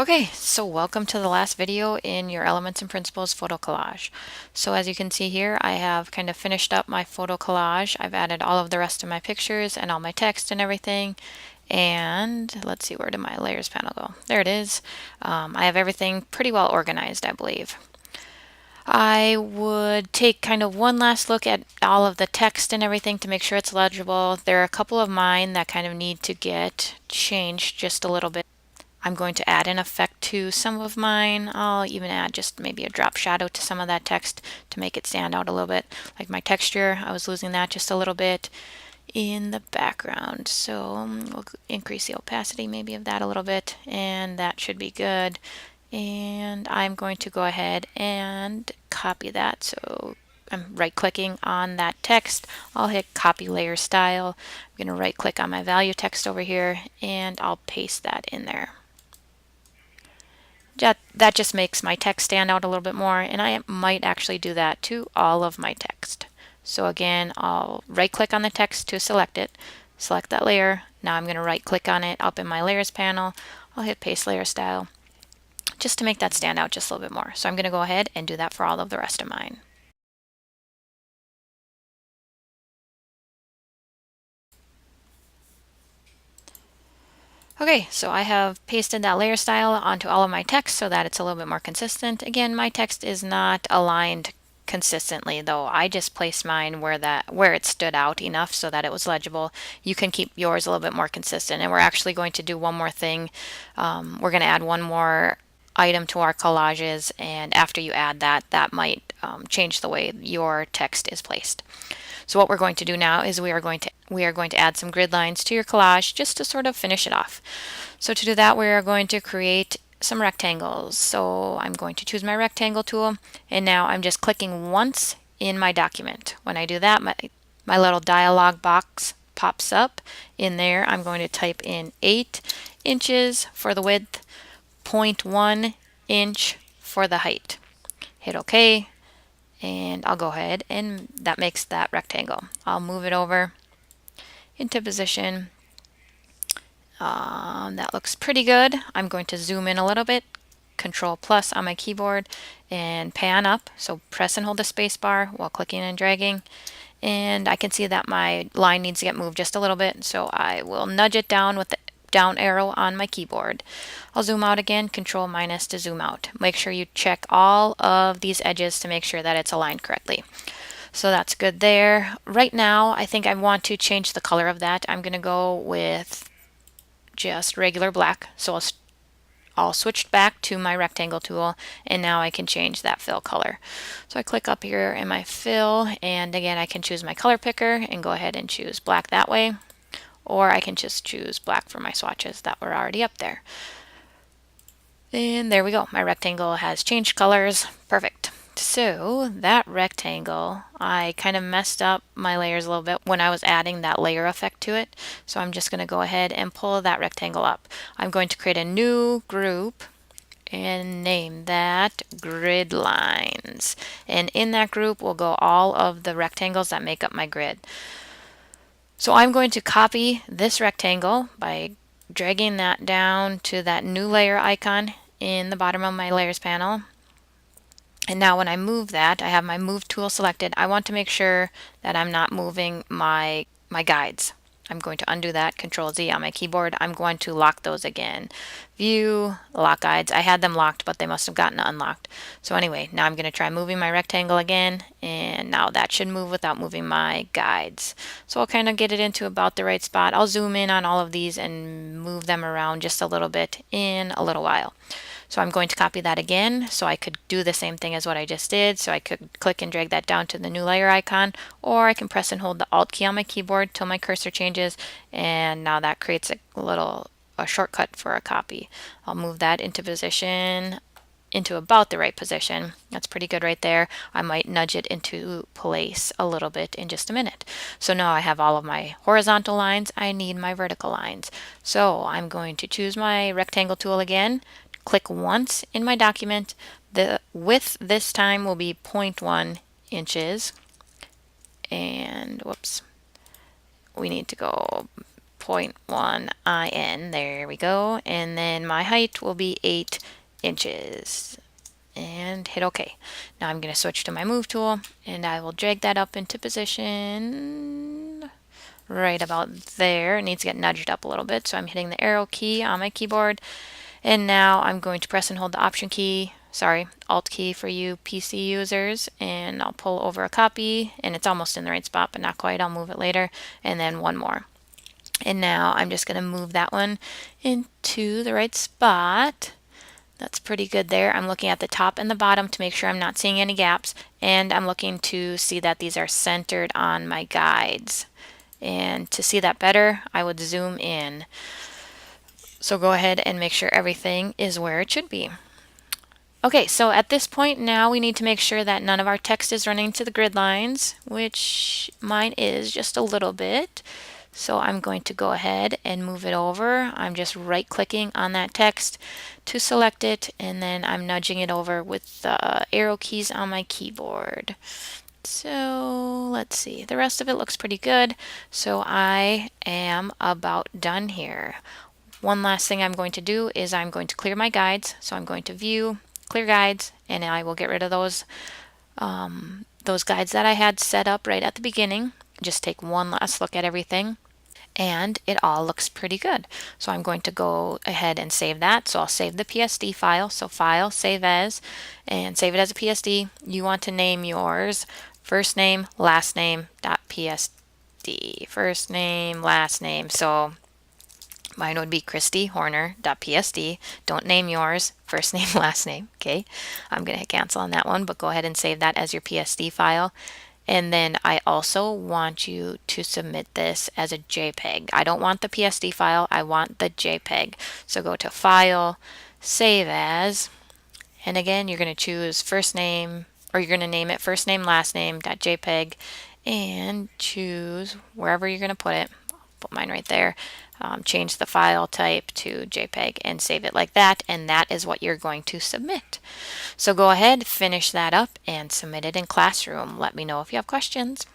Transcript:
Okay, so welcome to the last video in your Elements and Principles photo collage. So as you can see here, I have kind of finished up my photo collage. I've added all of the rest of my pictures and all my text and everything. And let's see, where did my layers panel go? There it is. I have everything pretty well organized, I believe. I would take kind of one last look at all of the text and everything to make sure it's legible. There are a couple of mine that kind of need to get changed just a little bit. I'm going to add an effect to some of mine. I'll even add just maybe a drop shadow to some of that text to make it stand out a little bit. Like my texture, I was losing that just a little bit in the background. So we'll increase the opacity maybe of that a little bit, and that should be good. And I'm going to go ahead and copy that. So I'm right clicking on that text. I'll hit copy layer style. I'm going to right click on my value text over here and I'll paste that in there. That just makes my text stand out a little bit more, and I might actually do that to all of my text. So again, I'll right click on the text to select it, select that layer. Now I'm going to right click on it up in my layers panel. I'll hit paste layer style just to make that stand out just a little bit more. So I'm going to go ahead and do that for all of the rest of mine. Okay, so I have pasted that layer style onto all of my text so that it's a little bit more consistent. Again, my text is not aligned consistently, though. I just placed mine where it stood out enough so that it was legible. You can keep yours a little bit more consistent. And we're actually going to do one more thing. We're going to add one more item to our collages, and after you add that, that might change the way your text is placed. So what we're going to do now is we are going to add some grid lines to your collage just to sort of finish it off. So to do that, we are going to create some rectangles. So I'm going to choose my rectangle tool, and now I'm just clicking once in my document. When I do that, my little dialog box pops up. In there, I'm going to type in 8 inches for the width, 0.1 inch for the height. Hit OK, and I'll go ahead, and that makes that rectangle. I'll move it over into position. That looks pretty good. I'm going to zoom in a little bit, Control plus on my keyboard, and pan up. So press and hold the space bar while clicking and dragging. And I can see that my line needs to get moved just a little bit, so I will nudge it down with the down arrow on my keyboard. I'll zoom out again, Control minus to zoom out. Make sure you check all of these edges to make sure that it's aligned correctly. So that's good there. Right now, I think I want to change the color of that. I'm going to go with just regular black. So I'll switch back to my rectangle tool, and now I can change that fill color. So I click up here in my fill, and again I can choose my color picker and go ahead and choose black that way, or I can just choose black for my swatches that were already up there. And there we go. My rectangle has changed colors. Perfect. So that rectangle, I kind of messed up my layers a little bit when I was adding that layer effect to it. So I'm just going to go ahead and pull that rectangle up. I'm going to create a new group and name that grid lines. And in that group will go all of the rectangles that make up my grid. So I'm going to copy this rectangle by dragging that down to that new layer icon in the bottom of my layers panel. And now when I move that, I have my move tool selected. I want to make sure that I'm not moving my guides. I'm going to undo that, Control Z on my keyboard. I'm going to lock those again. View, lock guides. I had them locked, but they must have gotten unlocked. So anyway, now I'm going to try moving my rectangle again, and now that should move without moving my guides. So I'll kind of get it into about the right spot. I'll zoom in on all of these and move them around just a little bit in a little while. So I'm going to copy that again so I could do the same thing as what I just did. So I could click and drag that down to the new layer icon, or I can press and hold the Alt key on my keyboard till my cursor changes, and now that creates a shortcut for a copy. I'll move that into position, into about the right position. That's pretty good right there. I might nudge it into place a little bit in just a minute. So now I have all of my horizontal lines. I need my vertical lines. So I'm going to choose my rectangle tool again, click once in my document. The width this time will be 0.1 inches. And whoops, we need to go 0.1 IN. There we go. And then my height will be 8 inches. And hit OK. Now I'm going to switch to my move tool and I will drag that up into position right about there. It needs to get nudged up a little bit, so I'm hitting the arrow key on my keyboard. And now I'm going to press and hold the Option key, sorry, Alt key for you PC users, and I'll pull over a copy, and it's almost in the right spot, but not quite. I'll move it later, and then one more. And now I'm just going to move that one into the right spot. That's pretty good there. I'm looking at the top and the bottom to make sure I'm not seeing any gaps, and I'm looking to see that these are centered on my guides. And to see that better, I would zoom in. So go ahead and make sure everything is where it should be. Okay, so at this point now we need to make sure that none of our text is running to the grid lines, which mine is just a little bit. So I'm going to go ahead and move it over. I'm just right clicking on that text to select it, and then I'm nudging it over with the arrow keys on my keyboard. So let's see, the rest of it looks pretty good. So I am about done here. One last thing I'm going to do is I'm going to clear my guides. So I'm going to view, clear guides, and I will get rid of those guides that I had set up right at the beginning. Just take one last look at everything, and it all looks pretty good. So I'm going to go ahead and save that. So I'll save the PSD file. So File, Save As, and save it as a PSD. You want to name yours first name, last name, .psd. First name, last name. So mine would be ChristyHorner.psd. Don't name yours. First name, last name. Okay. I'm going to hit cancel on that one, but go ahead and save that as your PSD file. And then I also want you to submit this as a JPEG. I don't want the PSD file. I want the JPEG. So go to File, Save As. And again, you're going to choose first name, or you're going to name it first name, last name, .jpeg, and choose wherever you're going to put it. I'll put mine right there. Change the file type to JPEG and save it like that, and that is what you're going to submit. So go ahead, finish that up, and submit it in Classroom. Let me know if you have questions.